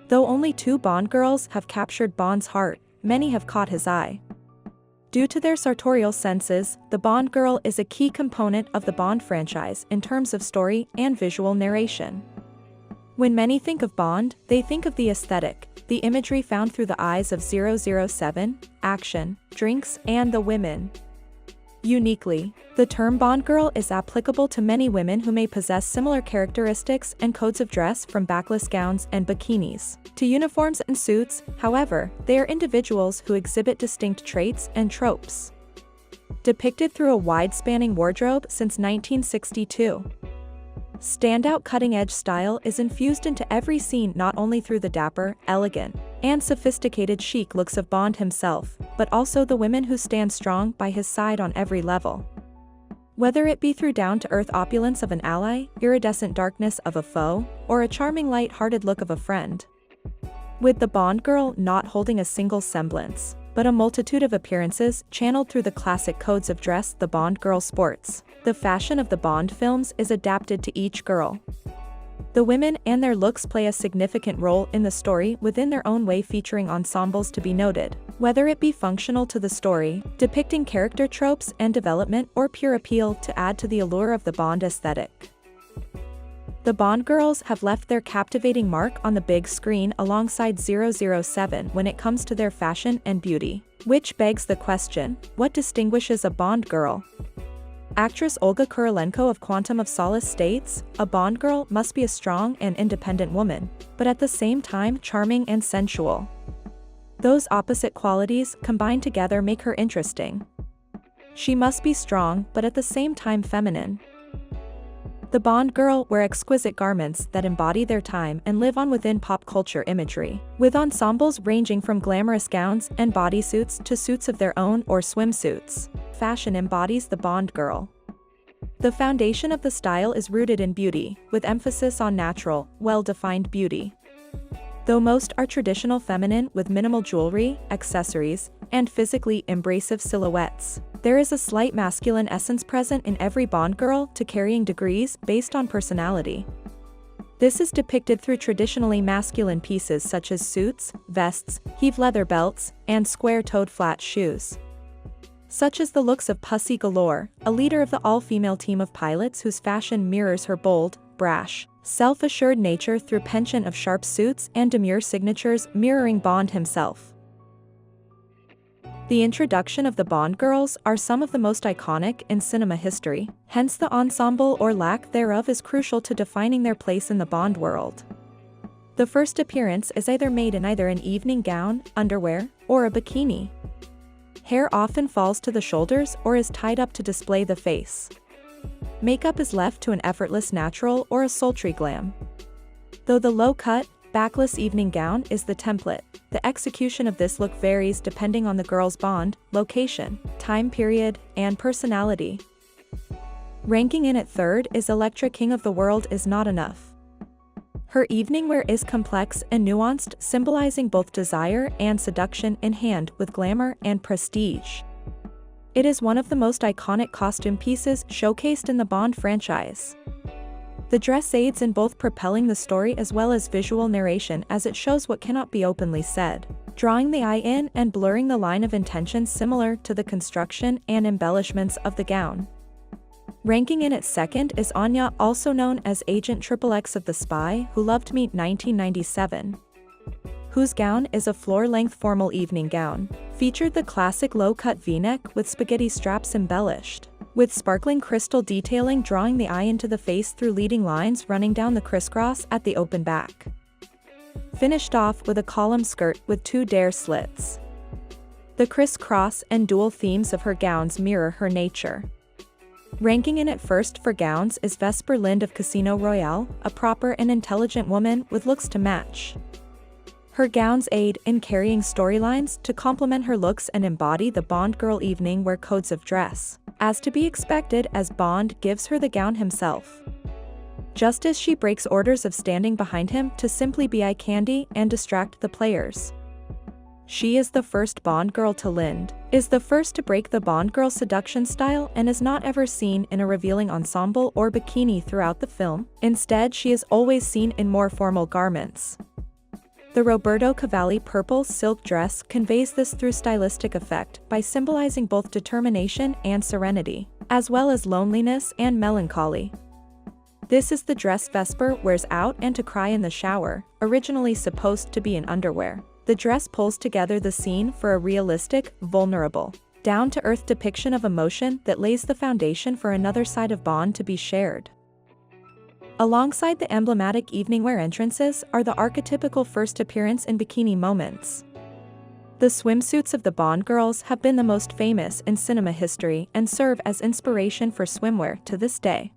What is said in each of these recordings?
Though only 2 Bond girls have captured Bond's heart, many have caught his eye. Due to their sartorial senses, the Bond girl is a key component of the Bond franchise in terms of story and visual narration. When many think of Bond, they think of the aesthetic, the imagery found through the eyes of 007, action, drinks, and the women. Uniquely, the term Bond girl is applicable to many women who may possess similar characteristics and codes of dress, from backless gowns and bikinis to uniforms and suits. However, they are individuals who exhibit distinct traits and tropes. Depicted through a wide-spanning wardrobe since 1962. Standout cutting-edge style is infused into every scene, not only through the dapper, elegant, and sophisticated chic looks of Bond himself, but also the women who stand strong by his side on every level. Whether it be through down-to-earth opulence of an ally, iridescent darkness of a foe, or a charming light-hearted look of a friend. With the Bond girl not holding a single semblance, but a multitude of appearances channeled through the classic codes of dress the Bond girl sports, the fashion of the Bond films is adapted to each girl. The women and their looks play a significant role in the story within their own way, featuring ensembles to be noted, whether it be functional to the story, depicting character tropes and development, or pure appeal to add to the allure of the Bond aesthetic. The Bond girls have left their captivating mark on the big screen alongside 007 when it comes to their fashion and beauty, which begs the question, what distinguishes a Bond girl? Actress Olga Kurylenko of Quantum of Solace states, "A Bond girl must be a strong and independent woman, but at the same time charming and sensual. Those opposite qualities combined together make her interesting. She must be strong but at the same time feminine." The Bond girl wear exquisite garments that embody their time and live on within pop culture imagery, with ensembles ranging from glamorous gowns and bodysuits to suits of their own or swimsuits. Fashion embodies the Bond girl. The foundation of the style is rooted in beauty, with emphasis on natural, well-defined beauty. Though most are traditional feminine with minimal jewelry, accessories, and physically embracive silhouettes, there is a slight masculine essence present in every Bond girl to carrying degrees based on personality. This is depicted through traditionally masculine pieces such as suits, vests, heave leather belts, and square-toed flat shoes. Such as the looks of Pussy Galore, a leader of the all-female team of pilots whose fashion mirrors her bold, brash, self-assured nature through penchant of sharp suits and demure signatures mirroring Bond himself. The introduction of the Bond girls are some of the most iconic in cinema history, hence the ensemble or lack thereof is crucial to defining their place in the Bond world. The first appearance is either made in an evening gown, underwear, or a bikini. Hair often falls to the shoulders or is tied up to display the face. Makeup is left to an effortless natural or a sultry glam. Though the low-cut, backless evening gown is the template, the execution of this look varies depending on the girl's Bond, location, time period, and personality. Ranking in at third is Elektra. King of the World is not enough. Her evening wear is complex and nuanced, symbolizing both desire and seduction in hand with glamour and prestige. It is one of the most iconic costume pieces showcased in the Bond franchise. The dress aids in both propelling the story as well as visual narration, as it shows what cannot be openly said, drawing the eye in and blurring the line of intention similar to the construction and embellishments of the gown. Ranking in at second is Anya, also known as Agent XXX of The Spy Who Loved Me 1997, whose gown is a floor-length formal evening gown, featured the classic low-cut v-neck with spaghetti straps embellished, with sparkling crystal detailing drawing the eye into the face through leading lines running down the crisscross at the open back. Finished off with a column skirt with 2 dare slits. The crisscross and dual themes of her gowns mirror her nature. Ranking in at first for gowns is Vesper Lynd of Casino Royale, a proper and intelligent woman with looks to match. Her gowns aid in carrying storylines to complement her looks and embody the Bond girl evening wear codes of dress, as to be expected as Bond gives her the gown himself. Just as she breaks orders of standing behind him to simply be eye candy and distract the players. She is the first Bond girl to Lynd, is the first to break the Bond girl seduction style and is not ever seen in a revealing ensemble or bikini throughout the film. Instead, she is always seen in more formal garments. The Roberto Cavalli purple silk dress conveys this through stylistic effect by symbolizing both determination and serenity, as well as loneliness and melancholy. This is the dress Vesper wears out and to cry in the shower, originally supposed to be in underwear. The dress pulls together the scene for a realistic, vulnerable, down-to-earth depiction of emotion that lays the foundation for another side of Bond to be shared. Alongside the emblematic evening wear entrances are the archetypical first appearance in bikini moments. The swimsuits of the Bond girls have been the most famous in cinema history and serve as inspiration for swimwear to this day.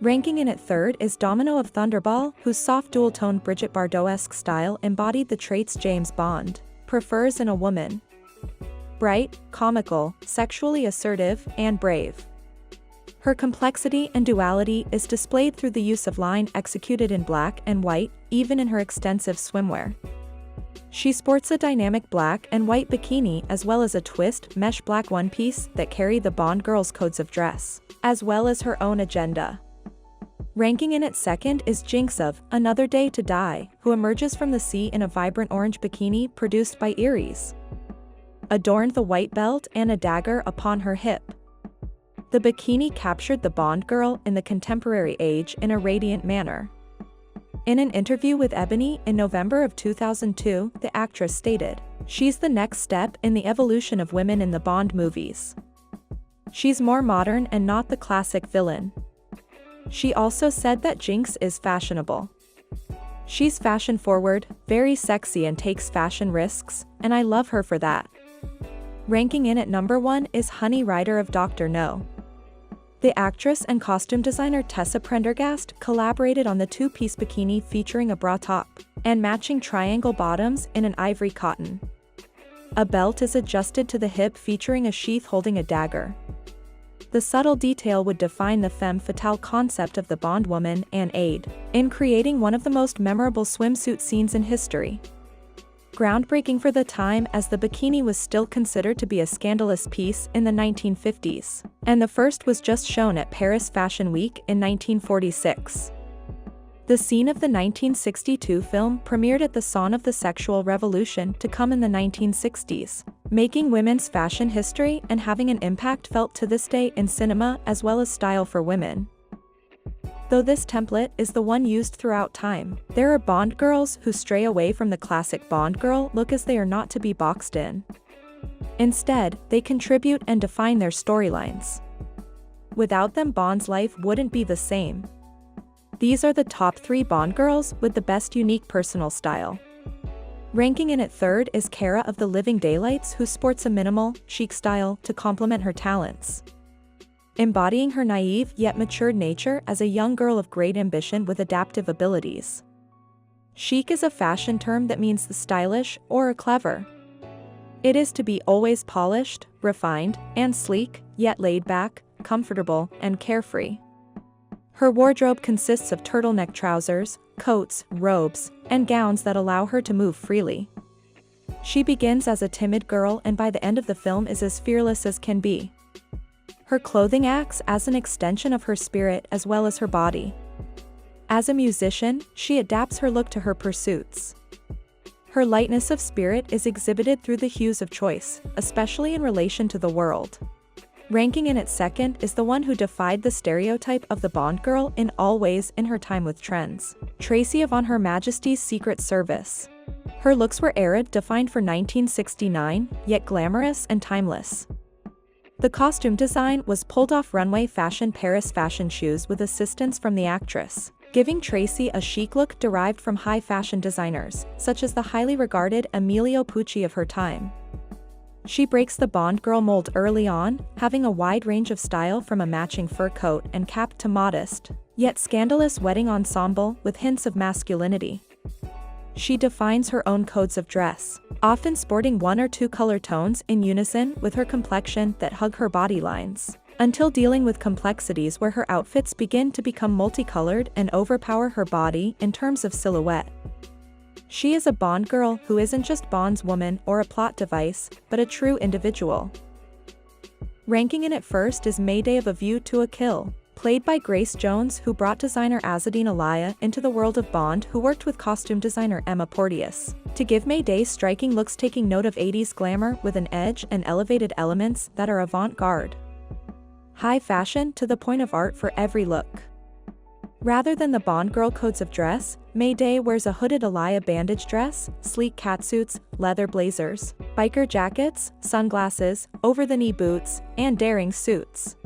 Ranking in at third is Domino of Thunder, whose soft dual-toned Brigitte Bardot-esque style embodied the traits James Bond prefers in a woman: bright, comical, sexually assertive, and brave. Her complexity and duality is displayed through the use of line executed in black and white, even in her extensive swimwear. She sports a dynamic black and white bikini as well as a twist mesh black one-piece that carry the Bond girls' codes of dress, as well as her own agenda. Ranking in at second is Jinx of Another Day to Die, who emerges from the sea in a vibrant orange bikini produced by Iris, adorned the white belt and a dagger upon her hip. The bikini captured the Bond girl in the contemporary age in a radiant manner. In an interview with Ebony in November of 2002, the actress stated, "She's the next step in the evolution of women in the Bond movies. She's more modern and not the classic villain." She also said that Jinx is fashionable. "She's fashion-forward, very sexy and takes fashion risks, and I love her for that." Ranking in at number 1 is Honey Rider of Dr. No. The actress and costume designer Tessa Prendergast collaborated on the two-piece bikini featuring a bra top and matching triangle bottoms in an ivory cotton. A belt is adjusted to the hip featuring a sheath holding a dagger. The subtle detail would define the femme fatale concept of the Bond woman and aid in creating one of the most memorable swimsuit scenes in history. Groundbreaking for the time, as the bikini was still considered to be a scandalous piece in the 1950s, and the first was just shown at Paris Fashion Week in 1946. The scene of the 1962 film premiered at the Song of the Sexual Revolution to come in the 1960s, making women's fashion history and having an impact felt to this day in cinema as well as style for women. Though this template is the one used throughout time, there are Bond girls who stray away from the classic Bond girl look as they are not to be boxed in. Instead, they contribute and define their storylines. Without them, Bond's life wouldn't be the same. These are the top 3 Bond girls with the best unique personal style. Ranking in at third is Cara of the Living Daylights, who sports a minimal, chic style to complement her talents, embodying her naive yet matured nature as a young girl of great ambition with adaptive abilities. Chic is a fashion term that means the stylish or clever. It is to be always polished, refined, and sleek, yet laid back, comfortable, and carefree. Her wardrobe consists of turtleneck trousers, coats, robes, and gowns that allow her to move freely. She begins as a timid girl and by the end of the film is as fearless as can be. Her clothing acts as an extension of her spirit as well as her body. As a musician, she adapts her look to her pursuits. Her lightness of spirit is exhibited through the hues of choice, especially in relation to the world. Ranking in at second is the one who defied the stereotype of the Bond girl in all ways in her time with trends, Tracy of On Her Majesty's Secret Service. Her looks were era-defined for 1969, yet glamorous and timeless. The costume design was pulled off runway fashion Paris fashion shoes with assistance from the actress, giving Tracy a chic look derived from high fashion designers, such as the highly regarded Emilio Pucci of her time. She breaks the Bond girl mold early on, having a wide range of style from a matching fur coat and cap to modest, yet scandalous wedding ensemble with hints of masculinity. She defines her own codes of dress, often sporting 1 or 2 color tones in unison with her complexion that hug her body lines, until dealing with complexities where her outfits begin to become multicolored and overpower her body in terms of silhouette. She is a Bond girl who isn't just Bond's woman or a plot device, but a true individual. Ranking in at first is Mayday of A View to a Kill, played by Grace Jones, who brought designer Azzedine Alaya into the world of Bond, who worked with costume designer Emma Porteous to give Mayday's striking looks, taking note of 80s glamour with an edge and elevated elements that are avant-garde. High fashion to the point of art for every look. Rather than the Bond girl codes of dress, Mayday wears a hooded Alaya bandage dress, sleek catsuits, leather blazers, biker jackets, sunglasses, over-the-knee boots, and daring suits.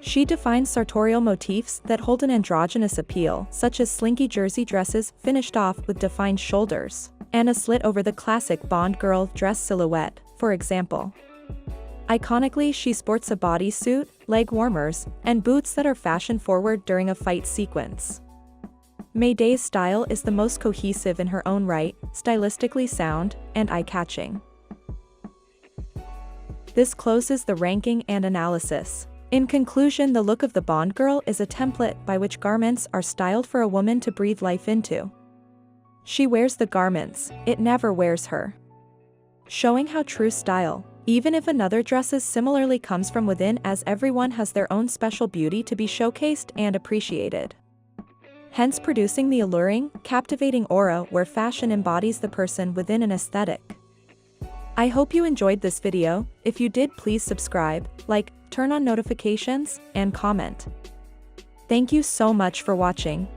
She defines sartorial motifs that hold an androgynous appeal, such as slinky jersey dresses finished off with defined shoulders, and a slit over the classic Bond girl dress silhouette, for example. Iconically, she sports a bodysuit, leg warmers, and boots that are fashion-forward during a fight sequence. Mayday's style is the most cohesive in her own right, stylistically sound, and eye-catching. This closes the ranking and analysis. In conclusion, the look of the Bond girl is a template by which garments are styled for a woman to breathe life into. She wears the garments, it never wears her. Showing how true style, even if another dresses similarly, comes from within, as everyone has their own special beauty to be showcased and appreciated. Hence producing the alluring, captivating aura where fashion embodies the person within an aesthetic. I hope you enjoyed this video. If you did, please subscribe, like, turn on notifications, and comment. Thank you so much for watching.